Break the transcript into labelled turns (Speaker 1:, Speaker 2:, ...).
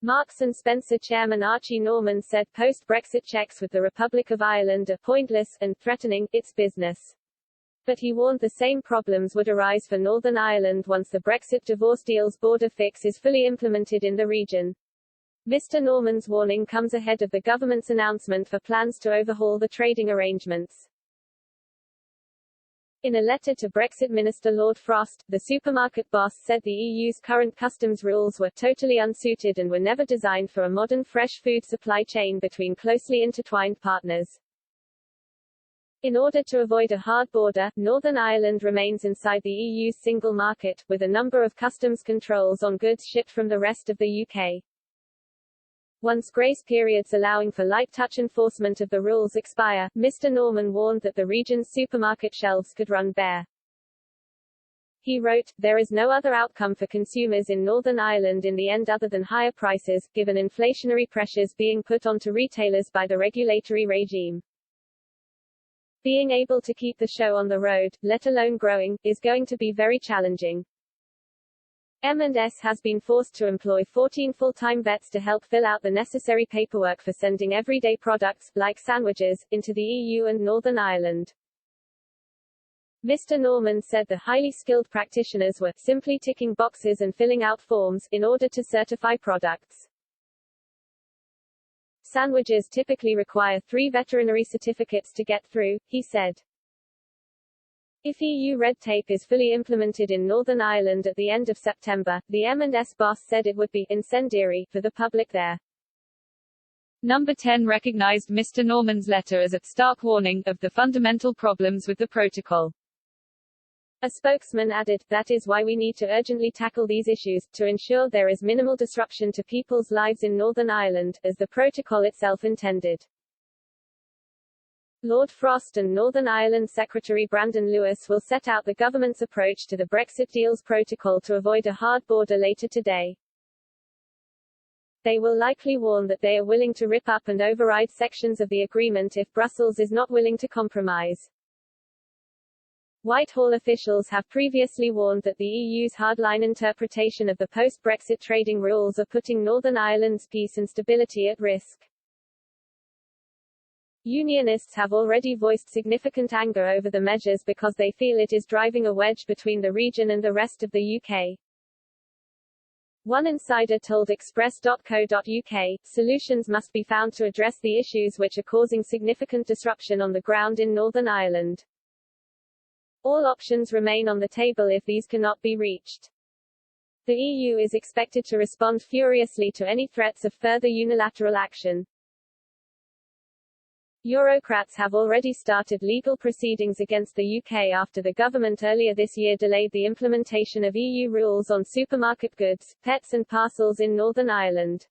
Speaker 1: Marks and Spencer chairman Archie Norman said post-Brexit checks with the Republic of Ireland are pointless, and threatening its business. But he warned the same problems would arise for Northern Ireland once the Brexit divorce deal's border fix is fully implemented in the region. Mr. Norman's warning comes ahead of the government's announcement for plans to overhaul the trading arrangements. In a letter to Brexit Minister Lord Frost, the supermarket boss said the EU's current customs rules were totally unsuited and were never designed for a modern fresh food supply chain between closely intertwined partners. In order to avoid a hard border, Northern Ireland remains inside the EU's single market, with a number of customs controls on goods shipped from the rest of the UK. Once grace periods allowing for light-touch enforcement of the rules expire, Mr. Norman warned that the region's supermarket shelves could run bare. He wrote, "There is no other outcome for consumers in Northern Ireland in the end other than higher prices, given inflationary pressures being put onto retailers by the regulatory regime. Being able to keep the show on the road, let alone growing, is going to be very challenging." M&S has been forced to employ 14 full-time vets to help fill out the necessary paperwork for sending everyday products, like sandwiches, into the EU and Northern Ireland. Mr. Norman said the highly skilled practitioners were simply ticking boxes and filling out forms in order to certify products. Sandwiches typically require 3 veterinary certificates to get through, he said. If EU red tape is fully implemented in Northern Ireland at the end of September, the M&S boss said it would be incendiary for the public there.
Speaker 2: Number 10 recognized Mr. Norman's letter as a stark warning of the fundamental problems with the protocol.
Speaker 1: A spokesman added, "That is why we need to urgently tackle these issues, to ensure there is minimal disruption to people's lives in Northern Ireland, as the protocol itself intended." Lord Frost and Northern Ireland Secretary Brandon Lewis will set out the government's approach to the Brexit deal's protocol to avoid a hard border later today. They will likely warn that they are willing to rip up and override sections of the agreement if Brussels is not willing to compromise. Whitehall officials have previously warned that the EU's hardline interpretation of the post-Brexit trading rules are putting Northern Ireland's peace and stability at risk. Unionists have already voiced significant anger over the measures because they feel it is driving a wedge between the region and the rest of the UK. One insider told Express.co.uk, "Solutions must be found to address the issues which are causing significant disruption on the ground in Northern Ireland. All options remain on the table if these cannot be reached." The EU is expected to respond furiously to any threats of further unilateral action. Eurocrats have already started legal proceedings against the UK after the government earlier this year delayed the implementation of EU rules on supermarket goods, pets and parcels in Northern Ireland.